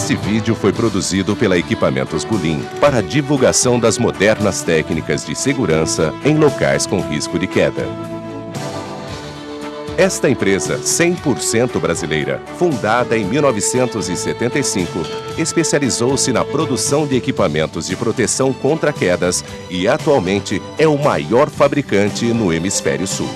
Este vídeo foi produzido pela Equipamentos Gulim para a divulgação das modernas técnicas de segurança em locais com risco de queda. Esta empresa 100% brasileira, fundada em 1975, especializou-se na produção de equipamentos de proteção contra quedas e atualmente é o maior fabricante no Hemisfério Sul.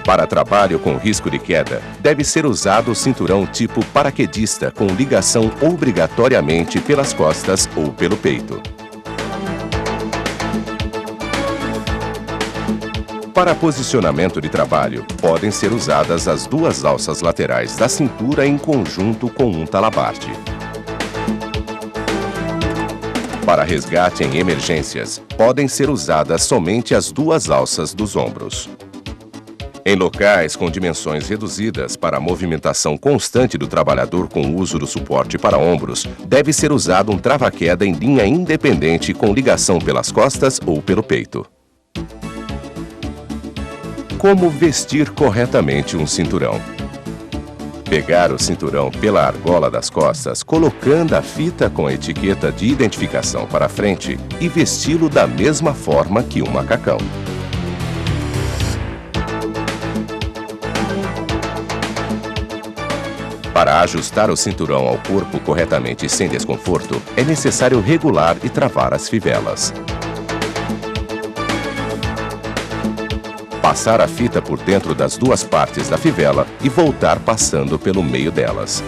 Para trabalho com risco de queda, deve ser usado o cinturão tipo paraquedista com ligação obrigatoriamente pelas costas ou pelo peito. Para posicionamento de trabalho, podem ser usadas as duas alças laterais da cintura em conjunto com um talabarte. Para resgate em emergências, podem ser usadas somente as duas alças dos ombros. Em locais com dimensões reduzidas para a movimentação constante do trabalhador com o uso do suporte para ombros, deve ser usado um trava-queda em linha independente com ligação pelas costas ou pelo peito. Como vestir corretamente um cinturão? Pegar o cinturão pela argola das costas, colocando a fita com a etiqueta de identificação para frente e vesti-lo da mesma forma que um macacão. Para ajustar o cinturão ao corpo corretamente e sem desconforto, é necessário regular e travar as fivelas. Passar a fita por dentro das duas partes da fivela e voltar passando pelo meio delas.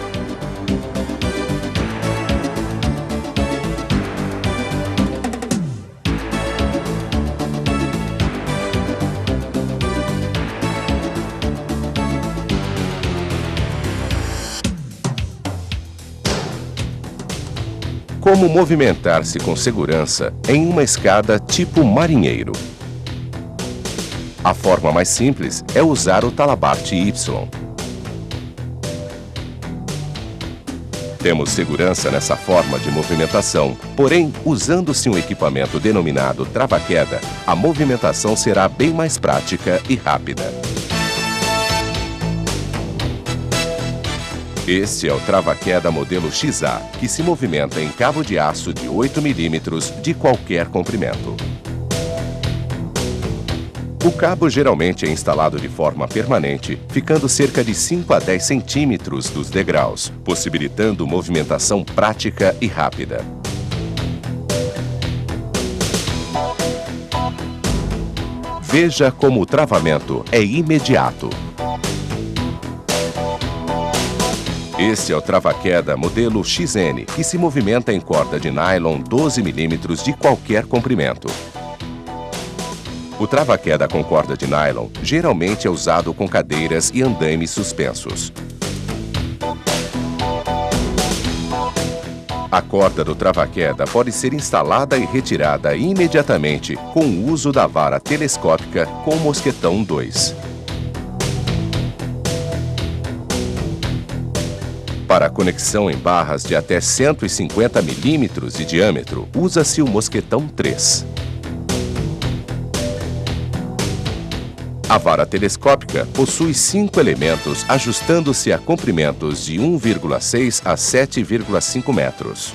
Como movimentar-se com segurança em uma escada tipo marinheiro? A forma mais simples é usar o talabarte Y. Temos segurança nessa forma de movimentação, porém, usando-se um equipamento denominado trava-queda, a movimentação será bem mais prática e rápida. Este é o trava-queda modelo XA, que se movimenta em cabo de aço de 8 mm de qualquer comprimento. O cabo geralmente é instalado de forma permanente, ficando cerca de 5 a 10 centímetros dos degraus, possibilitando movimentação prática e rápida. Veja como o travamento é imediato. Este é o trava-queda modelo XN, que se movimenta em corda de nylon 12 mm de qualquer comprimento. O trava-queda com corda de nylon geralmente é usado com cadeiras e andaimes suspensos. A corda do trava-queda pode ser instalada e retirada imediatamente com o uso da vara telescópica com mosquetão 2. Para a conexão em barras de até 150 mm de diâmetro, usa-se o mosquetão 3. A vara telescópica possui 5 elementos, ajustando-se a comprimentos de 1,6 a 7,5 metros.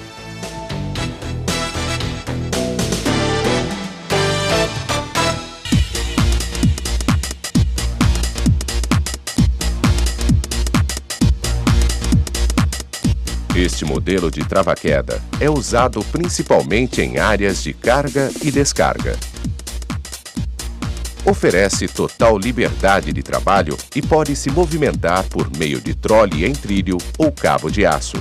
Este modelo de trava-queda é usado principalmente em áreas de carga e descarga. Oferece total liberdade de trabalho e pode se movimentar por meio de trole em trilho ou cabo de aço.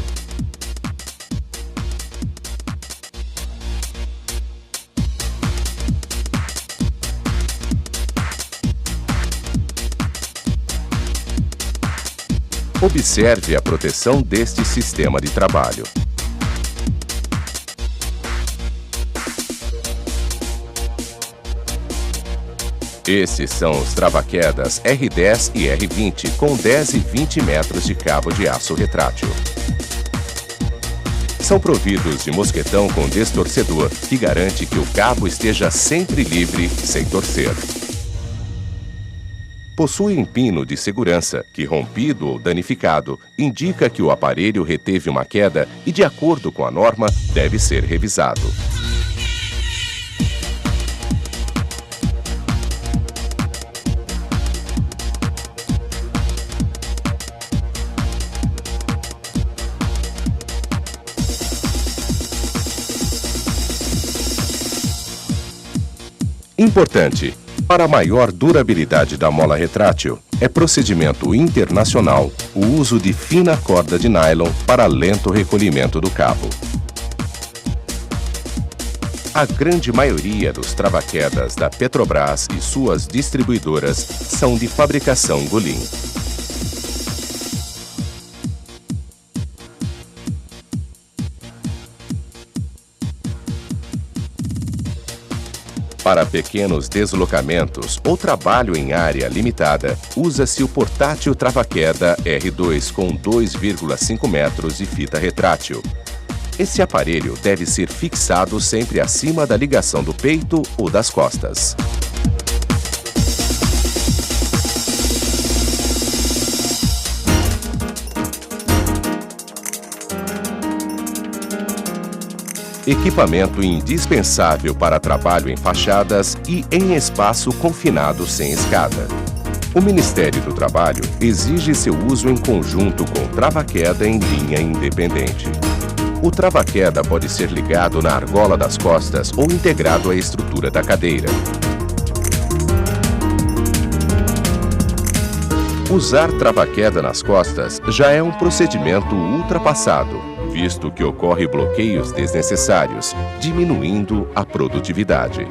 Observe a proteção deste sistema de trabalho. Estes são os trava-quedas R10 e R20 com 10 e 20 metros de cabo de aço retrátil. São providos de mosquetão com destorcedor, que garante que o cabo esteja sempre livre, sem torcer. Possui pino de segurança, que rompido ou danificado, indica que o aparelho reteve uma queda e, de acordo com a norma, deve ser revisado. Importante: para maior durabilidade da mola retrátil, é procedimento internacional o uso de fina corda de nylon para lento recolhimento do cabo. A grande maioria dos trava-quedas da Petrobras e suas distribuidoras são de fabricação Golin. Para pequenos deslocamentos ou trabalho em área limitada, usa-se o portátil trava-queda R2 com 2,5 metros de fita retrátil. Esse aparelho deve ser fixado sempre acima da ligação do peito ou das costas. Equipamento indispensável para trabalho em fachadas e em espaço confinado sem escada. O Ministério do Trabalho exige seu uso em conjunto com trava-queda em linha independente. O trava-queda pode ser ligado na argola das costas ou integrado à estrutura da cadeira. Usar trava-queda nas costas já é um procedimento ultrapassado, visto que ocorre bloqueios desnecessários, diminuindo a produtividade.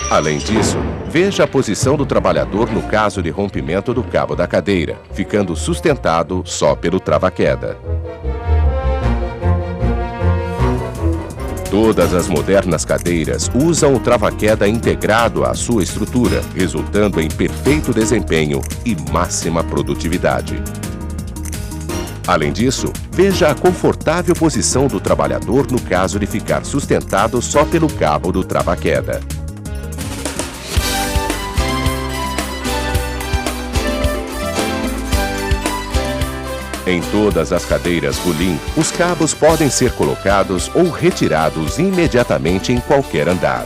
Além disso, veja a posição do trabalhador no caso de rompimento do cabo da cadeira, ficando sustentado só pelo trava-queda. Todas as modernas cadeiras usam o trava-queda integrado à sua estrutura, resultando em perfeito desempenho e máxima produtividade. Além disso, veja a confortável posição do trabalhador no caso de ficar sustentado só pelo cabo do trava-queda. Em todas as cadeiras Golin, os cabos podem ser colocados ou retirados imediatamente em qualquer andar.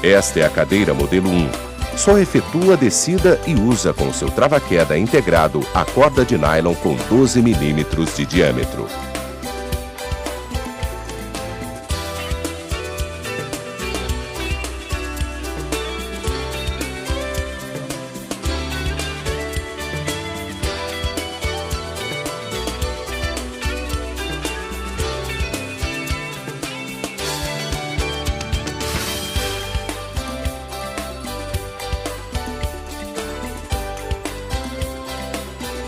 Esta é a cadeira modelo 1. Só efetua a descida e usa com seu trava-queda integrado a corda de nylon com 12 milímetros de diâmetro.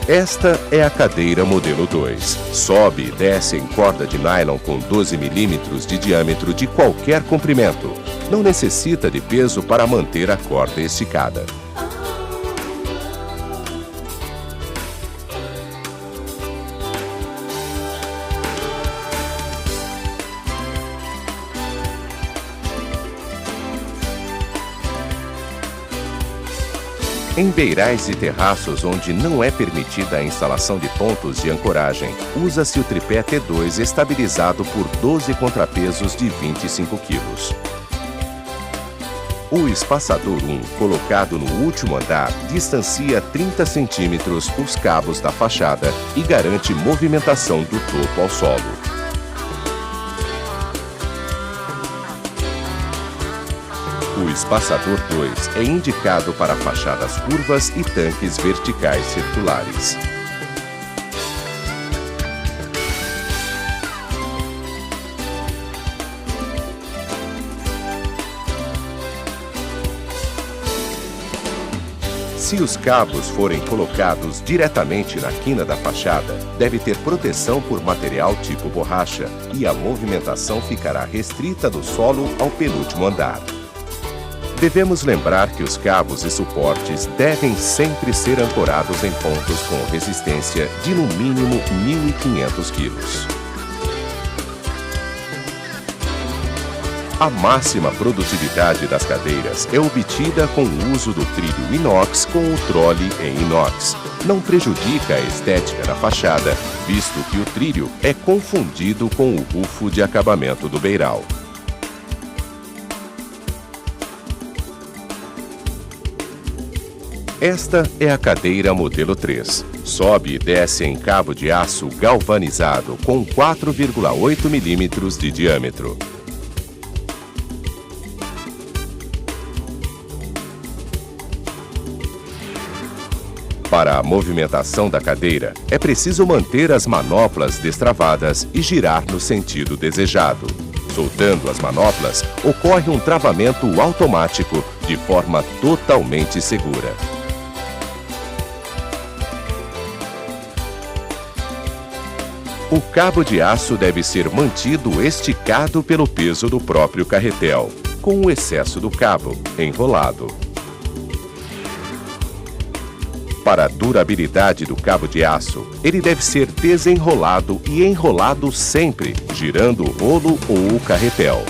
Esta é a cadeira modelo 2. Sobe e desce em corda de nylon com 12 milímetros de diâmetro de qualquer comprimento. Não necessita de peso para manter a corda esticada. Em beirais e terraços onde não é permitida a instalação de pontos de ancoragem, usa-se o tripé T2 estabilizado por 12 contrapesos de 25 kg. O espaçador 1, colocado no último andar, distancia 30 centímetros os cabos da fachada e garante movimentação do topo ao solo. O espaçador 2 é indicado para fachadas curvas e tanques verticais circulares. Se os cabos forem colocados diretamente na quina da fachada, deve ter proteção por material tipo borracha e a movimentação ficará restrita do solo ao penúltimo andar. Devemos lembrar que os cabos e suportes devem sempre ser ancorados em pontos com resistência de no mínimo 1.500 kg. A máxima produtividade das cadeiras é obtida com o uso do trilho inox com o trole em inox. Não prejudica a estética da fachada, visto que o trilho é confundido com o rufo de acabamento do beiral. Esta é a cadeira modelo 3. Sobe e desce em cabo de aço galvanizado com 4,8 mm de diâmetro. Para a movimentação da cadeira, é preciso manter as manoplas destravadas e girar no sentido desejado. Soltando as manoplas, ocorre um travamento automático de forma totalmente segura. O cabo de aço deve ser mantido esticado pelo peso do próprio carretel, com o excesso do cabo enrolado. Para a durabilidade do cabo de aço, ele deve ser desenrolado e enrolado sempre, girando o rolo ou o carretel.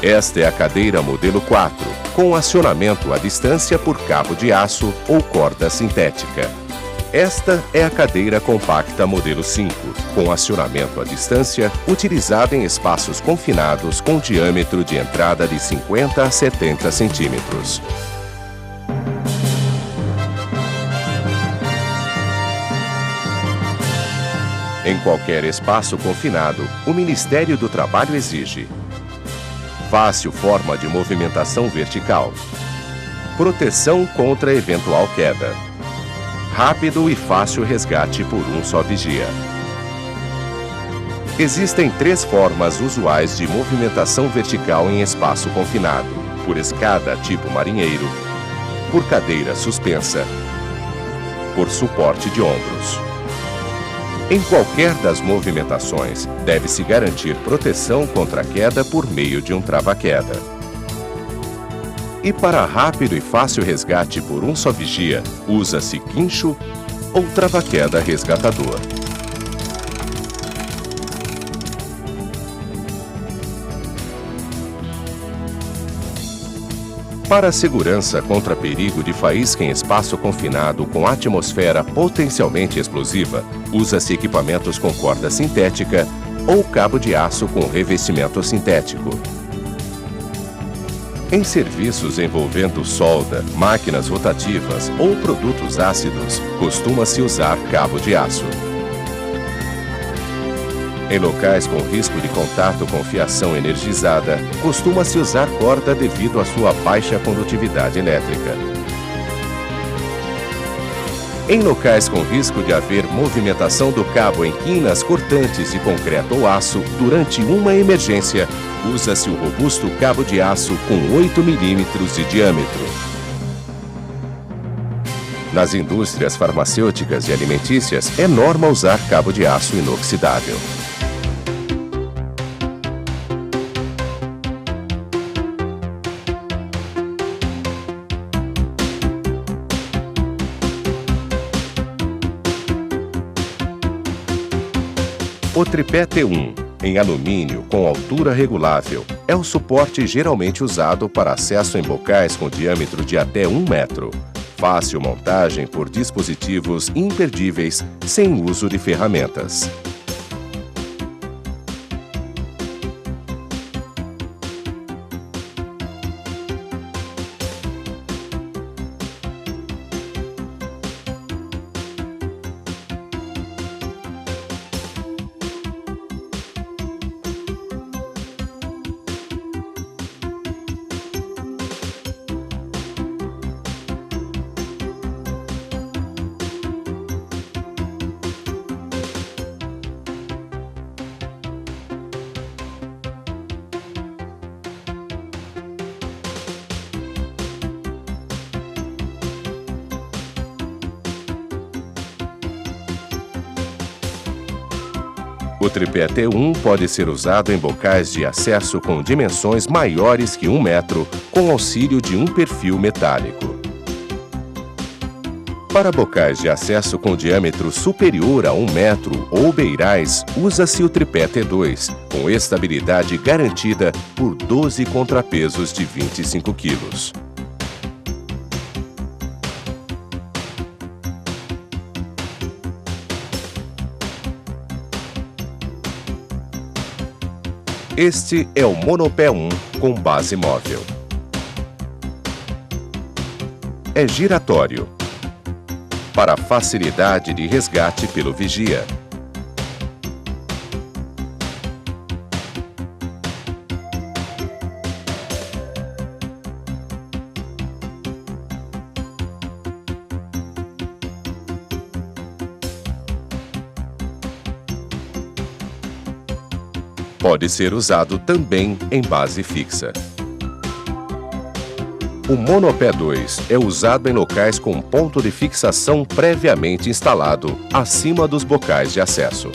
Esta é a cadeira modelo 4, com acionamento à distância por cabo de aço ou corda sintética. Esta é a cadeira compacta modelo 5, com acionamento à distância, utilizada em espaços confinados com diâmetro de entrada de 50 a 70 centímetros. Em qualquer espaço confinado, o Ministério do Trabalho exige: fácil forma de movimentação vertical, proteção contra eventual queda, rápido e fácil resgate por um só vigia. Existem 3 formas usuais de movimentação vertical em espaço confinado: por escada tipo marinheiro, por cadeira suspensa, por suporte de ombros. Em qualquer das movimentações, deve-se garantir proteção contra a queda por meio de um trava-queda. E para rápido e fácil resgate por um só vigia, usa-se guincho ou trava-queda resgatador. Para a segurança contra perigo de faísca em espaço confinado com atmosfera potencialmente explosiva, usa-se equipamentos com corda sintética ou cabo de aço com revestimento sintético. Em serviços envolvendo solda, máquinas rotativas ou produtos ácidos, costuma-se usar cabo de aço. Em locais com risco de contato com fiação energizada, costuma-se usar corda devido à sua baixa condutividade elétrica. Em locais com risco de haver movimentação do cabo em quinas cortantes de concreto ou aço, durante uma emergência, usa-se o robusto cabo de aço com 8 mm de diâmetro. Nas indústrias farmacêuticas e alimentícias, é norma usar cabo de aço inoxidável. O tripé T1, em alumínio com altura regulável, é o suporte geralmente usado para acesso em bocais com diâmetro de até 1 metro. Fácil montagem por dispositivos imperdíveis, sem uso de ferramentas. O tripé T1 pode ser usado em bocais de acesso com dimensões maiores que 1 metro, com auxílio de um perfil metálico. Para bocais de acesso com diâmetro superior a 1 metro ou beirais, usa-se o tripé T2, com estabilidade garantida por 12 contrapesos de 25 kg. Este é o Monopé 1 com base móvel. É giratório, para facilidade de resgate pelo vigia. Pode ser usado também em base fixa. O Monopé 2 é usado em locais com ponto de fixação previamente instalado, acima dos bocais de acesso.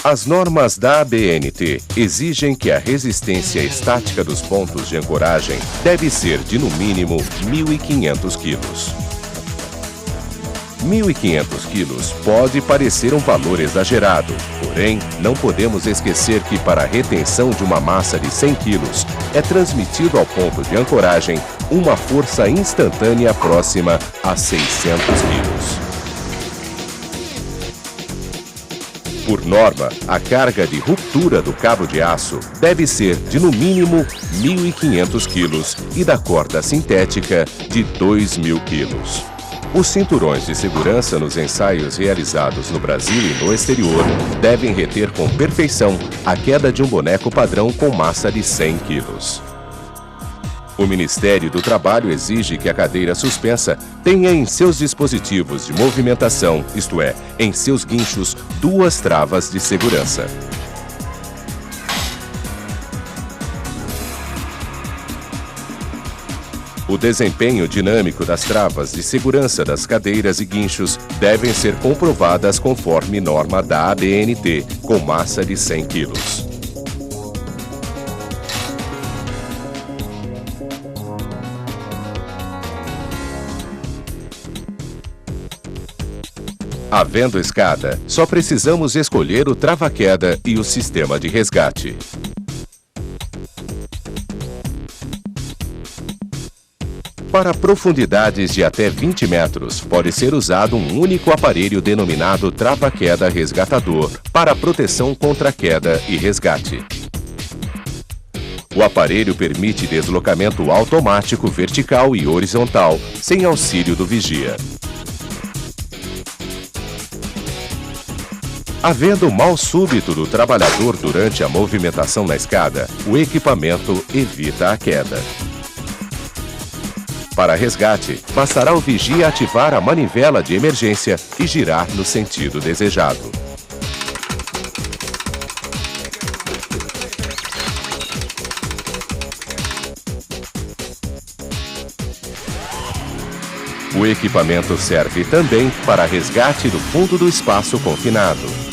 As normas da ABNT exigem que a resistência estática dos pontos de ancoragem deve ser de no mínimo 1.500 kg. 1.500 kg pode parecer um valor exagerado, porém, não podemos esquecer que para a retenção de uma massa de 100 kg é transmitido ao ponto de ancoragem uma força instantânea próxima a 600 kg. Por norma, a carga de ruptura do cabo de aço deve ser de no mínimo 1.500 kg e da corda sintética de 2.000 kg. Os cinturões de segurança nos ensaios realizados no Brasil e no exterior devem reter com perfeição a queda de um boneco padrão com massa de 100 kg. O Ministério do Trabalho exige que a cadeira suspensa tenha em seus dispositivos de movimentação, isto é, em seus guinchos, 2 travas de segurança. O desempenho dinâmico das travas de segurança das cadeiras e guinchos devem ser comprovadas conforme norma da ABNT, com massa de 100 kg. Havendo escada, só precisamos escolher o trava-queda e o sistema de resgate. Para profundidades de até 20 metros, pode ser usado um único aparelho denominado trava-queda resgatador para proteção contra queda e resgate. O aparelho permite deslocamento automático vertical e horizontal, sem auxílio do vigia. Havendo mal súbito do trabalhador durante a movimentação na escada, o equipamento evita a queda. Para resgate, bastará o vigia ativar a manivela de emergência e girar no sentido desejado. O equipamento serve também para resgate do fundo do espaço confinado.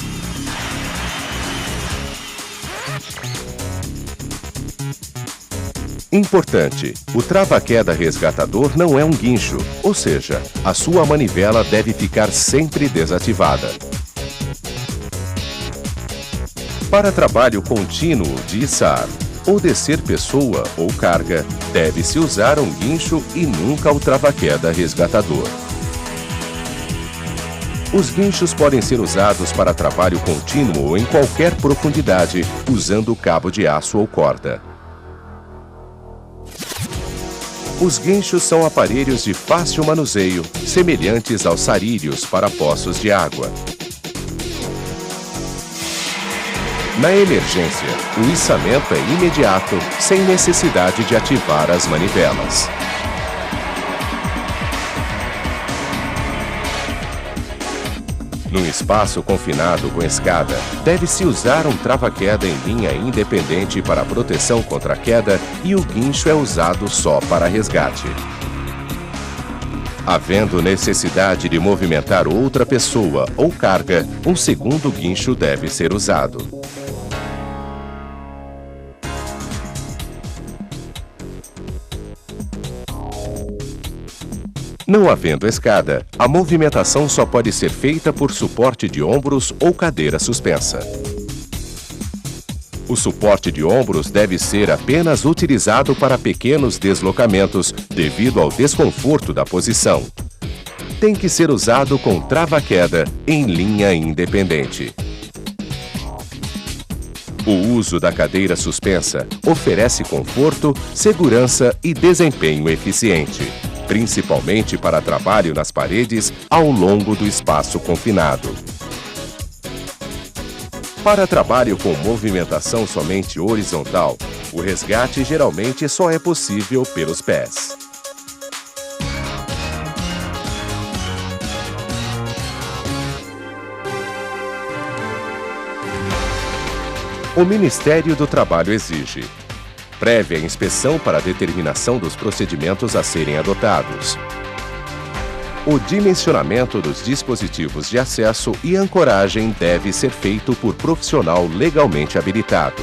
Importante, o trava-queda resgatador não é um guincho, ou seja, a sua manivela deve ficar sempre desativada. Para trabalho contínuo de içar, ou descer pessoa ou carga, deve-se usar um guincho e nunca o trava-queda resgatador. Os guinchos podem ser usados para trabalho contínuo em qualquer profundidade, usando cabo de aço ou corda. Os guinchos são aparelhos de fácil manuseio, semelhantes aos sarilhos para poços de água. Na emergência, o içamento é imediato, sem necessidade de ativar as manivelas. No Num espaço confinado com escada, deve-se usar um trava-queda em linha independente para proteção contra a queda e o guincho é usado só para resgate. Havendo necessidade de movimentar outra pessoa ou carga, um segundo guincho deve ser usado. Não havendo escada, a movimentação só pode ser feita por suporte de ombros ou cadeira suspensa. O suporte de ombros deve ser apenas utilizado para pequenos deslocamentos devido ao desconforto da posição. Tem que ser usado com trava-queda em linha independente. O uso da cadeira suspensa oferece conforto, segurança e desempenho eficiente, principalmente para trabalho nas paredes ao longo do espaço confinado. Para trabalho com movimentação somente horizontal, o resgate geralmente só é possível pelos pés. O Ministério do Trabalho exige prévia inspeção para a determinação dos procedimentos a serem adotados. O dimensionamento dos dispositivos de acesso e ancoragem deve ser feito por profissional legalmente habilitado.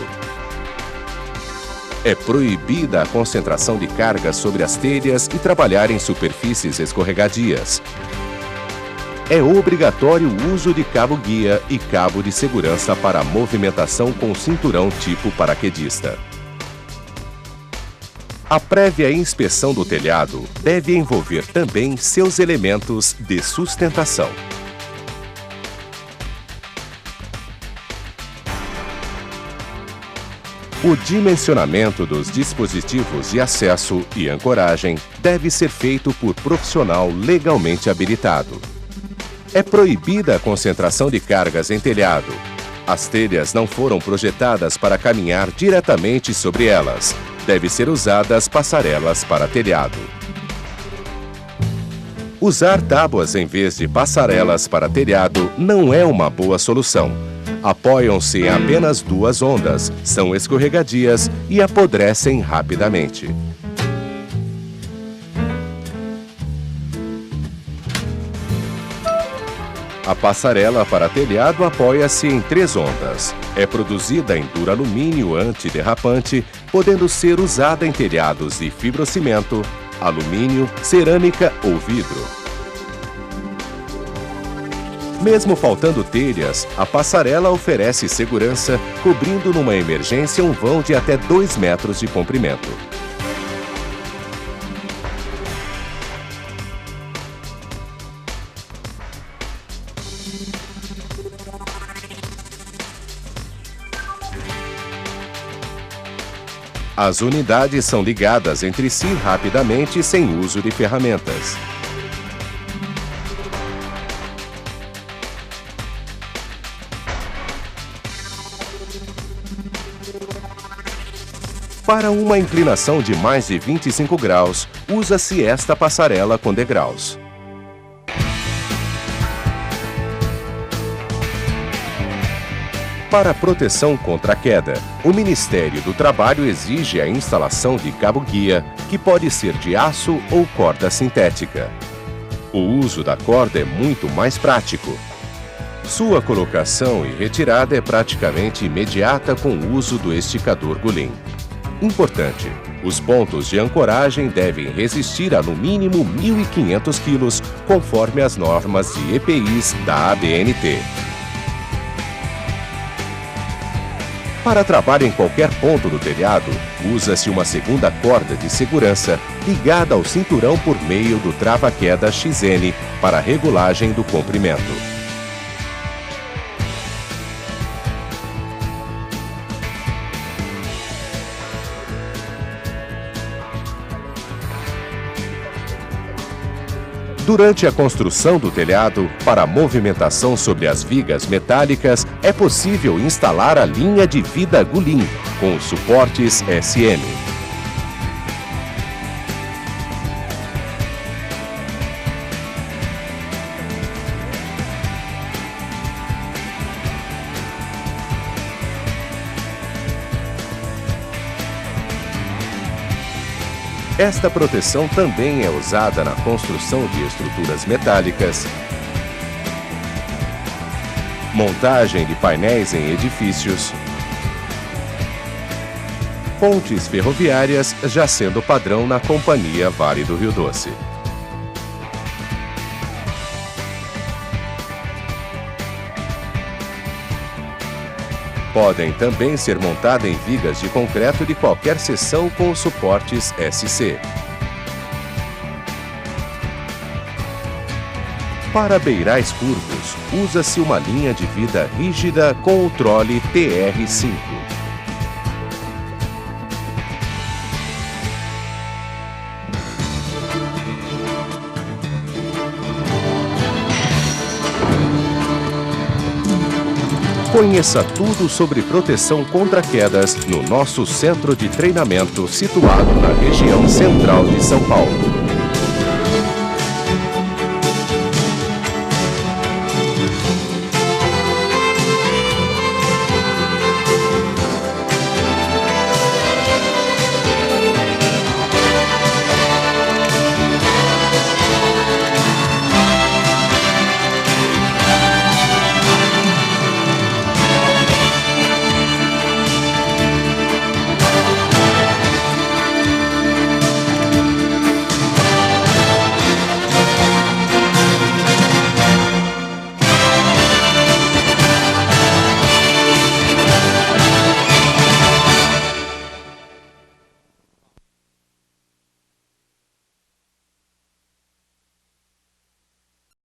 É proibida a concentração de cargas sobre as telhas e trabalhar em superfícies escorregadias. É obrigatório o uso de cabo-guia e cabo de segurança para a movimentação com cinturão tipo paraquedista. A prévia inspeção do telhado deve envolver também seus elementos de sustentação. O dimensionamento dos dispositivos de acesso e ancoragem deve ser feito por profissional legalmente habilitado. É proibida a concentração de cargas em telhado. As telhas não foram projetadas para caminhar diretamente sobre elas. Deve ser usadas passarelas para telhado. Usar tábuas em vez de passarelas para telhado não é uma boa solução. Apoiam-se em apenas duas ondas, são escorregadias e apodrecem rapidamente. A passarela para telhado apoia-se em 3 ondas. É produzida em duralumínio antiderrapante, podendo ser usada em telhados de fibrocimento, alumínio, cerâmica ou vidro. Mesmo faltando telhas, a passarela oferece segurança, cobrindo numa emergência um vão de até 2 metros de comprimento. As unidades são ligadas entre si rapidamente sem uso de ferramentas. Para uma inclinação de mais de 25 graus, usa-se esta passarela com degraus. Para proteção contra a queda, o Ministério do Trabalho exige a instalação de cabo-guia, que pode ser de aço ou corda sintética. O uso da corda é muito mais prático. Sua colocação e retirada é praticamente imediata com o uso do esticador Gullin. Importante: os pontos de ancoragem devem resistir a no mínimo 1.500 kg, conforme as normas de EPIs da ABNT. Para trabalho em qualquer ponto do telhado, usa-se uma segunda corda de segurança ligada ao cinturão por meio do trava-queda XN para regulagem do comprimento. Durante a construção do telhado, para a movimentação sobre as vigas metálicas, é possível instalar a linha de vida Gullin, com suportes SM. Esta proteção também é usada na construção de estruturas metálicas, montagem de painéis em edifícios, pontes ferroviárias, já sendo padrão na Companhia Vale do Rio Doce. Podem também ser montadas em vigas de concreto de qualquer seção com os suportes SC. Para beirais curvos, usa-se uma linha de vida rígida com o trole TR5. Conheça tudo sobre proteção contra quedas no nosso centro de treinamento situado na região central de São Paulo.